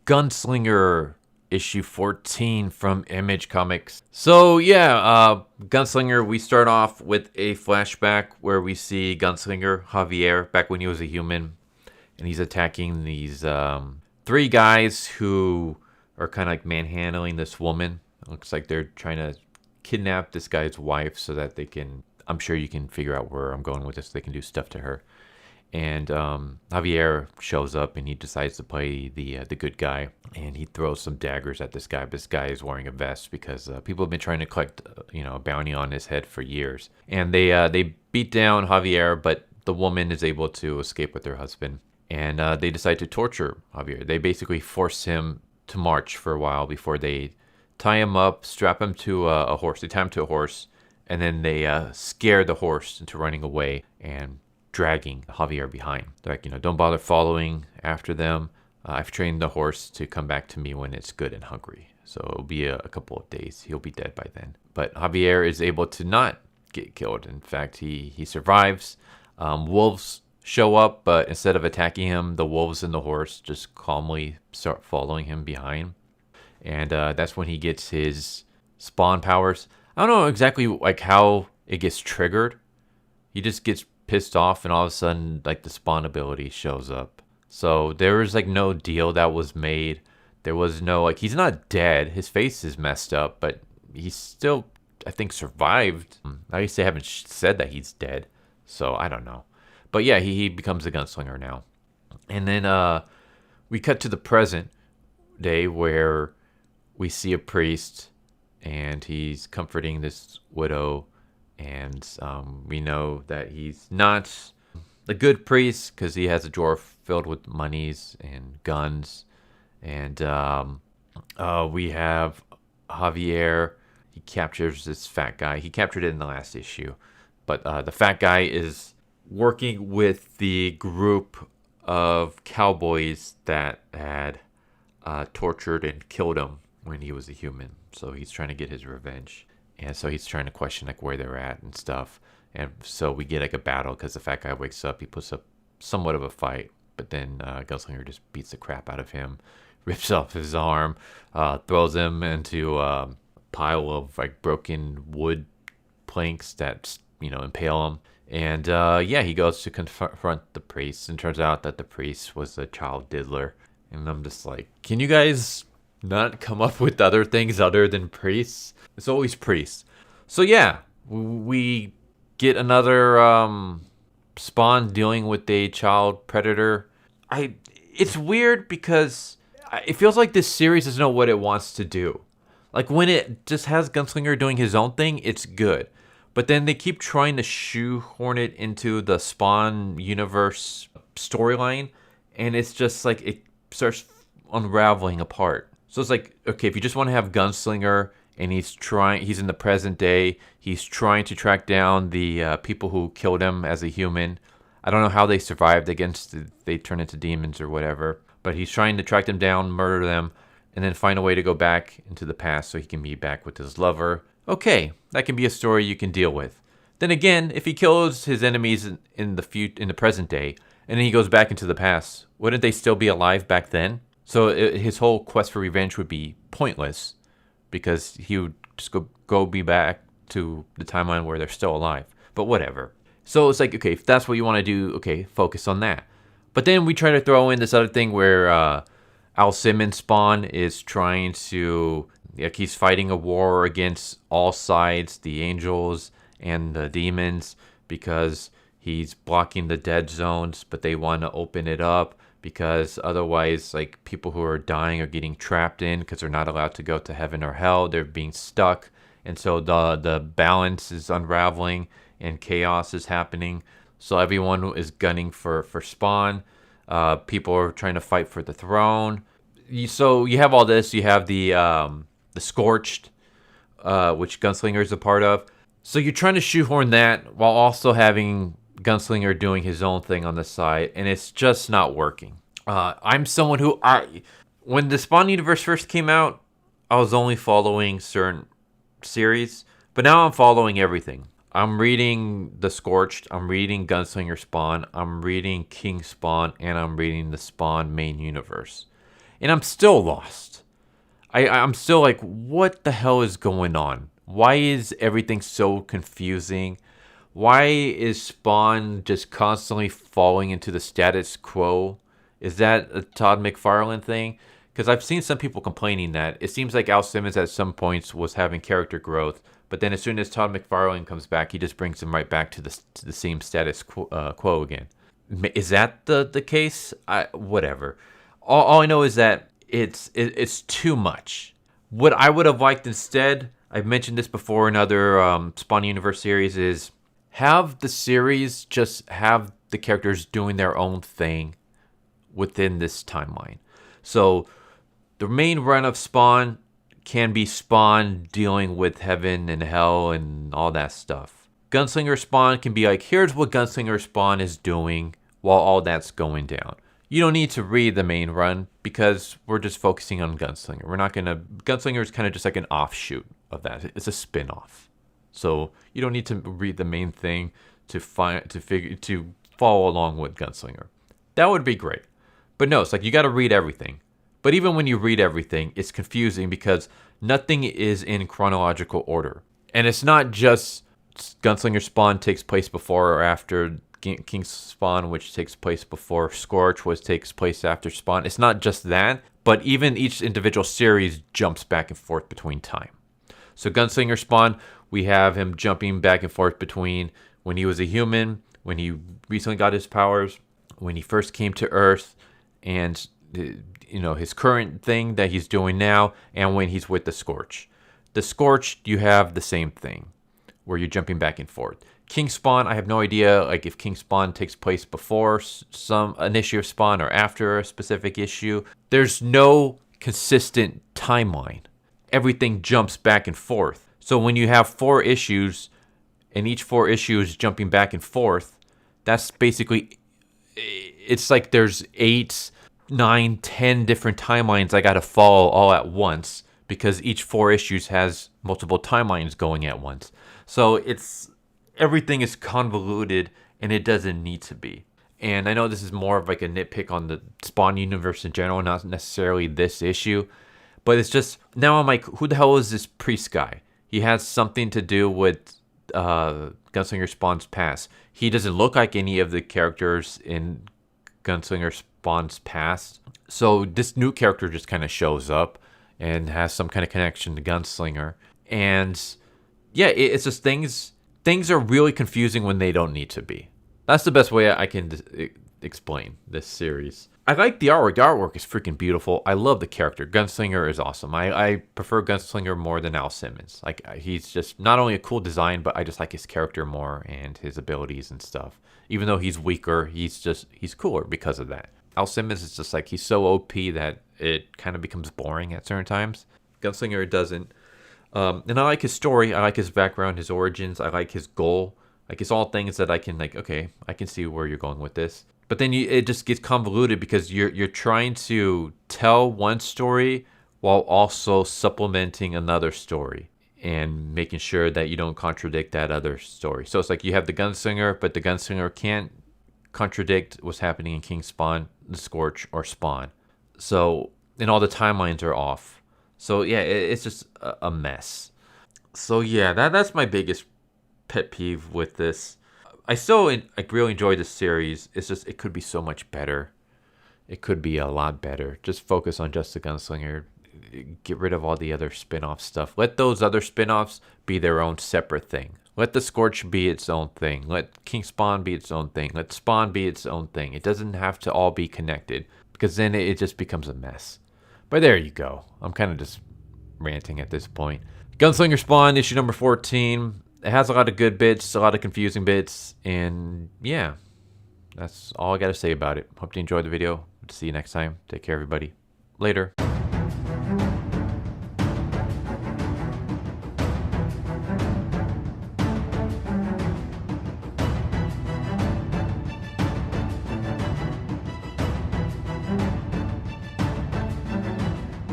Gunslinger issue 14 from Image Comics. So yeah, Gunslinger, we start off with a flashback where we see Gunslinger Javier back when he was a human, and he's attacking these three guys who are kind of like manhandling this woman. It looks like they're trying to kidnap this guy's wife so that they can, I'm sure you can figure out where I'm going with this, they can do stuff to her. And Javier shows up and he decides to play the good guy, and he throws some daggers at this guy. But this guy is wearing a vest because people have been trying to collect a bounty on his head for years. And they beat down Javier, but the woman is able to escape with her husband. And they decide to torture Javier. They basically force him to march for a while before they tie him up, strap him to a horse. They tie him to a horse, and then they scare the horse into running away and dragging Javier behind. They're like, don't bother following after them. I've trained the horse to come back to me when it's good and hungry. So it'll be a couple of days. He'll be dead by then. But Javier is able to not get killed. In fact, he survives. Wolves show up, but instead of attacking him, the wolves and the horse just calmly start following him behind. And that's when he gets his spawn powers. I don't know exactly like how it gets triggered. He just gets pissed off, and all of a sudden, like, the spawn ability shows up. So there was like no deal that was made. There was no, like, he's not dead. His face is messed up, but he's still, I think, survived. At least they haven't said that he's dead. So I don't know. But yeah, he becomes a gunslinger now. And then we cut to the present day where we see a priest, and he's comforting this widow. And we know that he's not a good priest because he has a drawer filled with monies and guns. And we have Javier. He captures this fat guy. He captured it in the last issue. But the fat guy is working with the group of cowboys that had tortured and killed him when he was a human. So he's trying to get his revenge. And so he's trying to question like where they're at and stuff. And so we get like a battle because the fat guy wakes up. He puts up somewhat of a fight. But then Gunslinger just beats the crap out of him. Rips off his arm. Throws him into a pile of like broken wood planks that, impale him. And yeah, he goes to confront the priest. And turns out that the priest was a child diddler. And I'm just like, can you guys not come up with other things other than priests? It's always priests. So yeah, we get another spawn dealing with a child predator. It's weird because it feels like this series doesn't know what it wants to do. Like when it just has Gunslinger doing his own thing, it's good. But then they keep trying to shoehorn it into the Spawn universe storyline, and it's just like it starts unraveling apart. So it's like, okay, if you just want to have Gunslinger and he's in the present day, he's trying to track down the people who killed him as a human. I don't know how they survived they turned into demons or whatever, but he's trying to track them down, murder them, and then find a way to go back into the past so he can be back with his lover. Okay, that can be a story you can deal with. Then again, if he kills his enemies in the present day, and then he goes back into the past, wouldn't they still be alive back then? So his whole quest for revenge would be pointless because he would just go be back to the timeline where they're still alive. But whatever. So it's like, okay, if that's what you want to do, okay, focus on that. But then we try to throw in this other thing where Al Simmons' Spawn is trying to, like, he's fighting a war against all sides, the angels and the demons, because he's blocking the dead zones, but they want to open it up because otherwise, like, people who are dying are getting trapped in because they're not allowed to go to heaven or hell. They're being stuck, and so the balance is unraveling and chaos is happening. So everyone is gunning for Spawn. People are trying to fight for the throne. So you have all this. You have the Scorched, which Gunslinger is a part of. So you're trying to shoehorn that while also having Gunslinger doing his own thing on the side, and it's just not working. I'm someone who when the Spawn universe first came out, I was only following certain series, but now I'm following everything. I'm reading The Scorched, I'm reading Gunslinger Spawn, I'm reading King Spawn, and I'm reading the Spawn main universe. And I'm still lost. I'm still like, what the hell is going on? Why is everything so confusing? Why is Spawn just constantly falling into the status quo? Is that a Todd McFarlane thing? Because I've seen some people complaining that it seems like Al Simmons at some points was having character growth, but then as soon as Todd McFarlane comes back, he just brings him right back to the same status quo again. Is that the case? Whatever. All I know is that it's too much. What I would have liked instead, I've mentioned this before in other Spawn Universe series, is have the series just have the characters doing their own thing within this timeline. So the main run of Spawn can be Spawn dealing with heaven and hell and all that stuff. Gunslinger Spawn can be like, here's what Gunslinger Spawn is doing while all that's going down. You don't need to read the main run because we're just focusing on Gunslinger. We're not gonna. Gunslinger is kind of just like an offshoot of that. It's a spin-off. So you don't need to read the main thing to follow along with Gunslinger. That would be great. But no, it's like you got to read everything. But even when you read everything, it's confusing because nothing is in chronological order. And it's not just Gunslinger Spawn takes place before or after King's Spawn, which takes place before Scorch, which takes place after Spawn. It's not just that, but even each individual series jumps back and forth between time. So Gunslinger Spawn, we have him jumping back and forth between when he was a human, when he recently got his powers, when he first came to Earth, and his current thing that he's doing now, and when he's with the Scorch. The Scorch, you have the same thing, where you're jumping back and forth. King Spawn, I have no idea like if King Spawn takes place before an issue of Spawn or after a specific issue. There's no consistent timeline. Everything jumps back and forth. So when you have 4 issues, and each 4 issues jumping back and forth, that's basically, it's like there's 8, 9, 10 different timelines I gotta follow all at once because each 4 issues has multiple timelines going at once. So everything is convoluted and it doesn't need to be. And I know this is more of like a nitpick on the Spawn universe in general, not necessarily this issue, but it's just, now I'm like, who the hell is this priest guy? He has something to do with Gunslinger Spawn's past. He doesn't look like any of the characters in Gunslinger Spawn's past. So this new character just kind of shows up and has some kind of connection to Gunslinger. And yeah, it's just things are really confusing when they don't need to be. That's the best way I can explain this series. I like the artwork. The artwork is freaking beautiful. I love the character. Gunslinger is awesome. I prefer Gunslinger more than Al Simmons. Like, he's just not only a cool design, but I just like his character more and his abilities and stuff. Even though he's weaker, he's cooler because of that. Al Simmons is just like, he's so OP that it kind of becomes boring at certain times. Gunslinger doesn't. And I like his story. I like his background, his origins. I like his goal. Like, it's all things that I can, like, okay, I can see where you're going with this. But then it just gets convoluted because you're trying to tell one story while also supplementing another story and making sure that you don't contradict that other story. So it's like you have the Gunslinger, but the Gunslinger can't contradict what's happening in King Spawn, the Scorch, or Spawn. So, and all the timelines are off. So yeah, it's just a mess. So yeah, that's my biggest pet peeve with this. I still really enjoy this series. It's just, it could be so much better. It could be a lot better. Just focus on just the Gunslinger. Get rid of all the other spin-off stuff. Let those other spin-offs be their own separate thing. Let the Scorch be its own thing. Let King Spawn be its own thing. Let Spawn be its own thing. It doesn't have to all be connected because then it just becomes a mess. But there you go. I'm kind of just ranting at this point. Gunslinger Spawn, issue number 14. It has a lot of good bits, a lot of confusing bits, and yeah, that's all I got to say about it. Hope you enjoyed the video. See you next time. Take care, everybody. Later.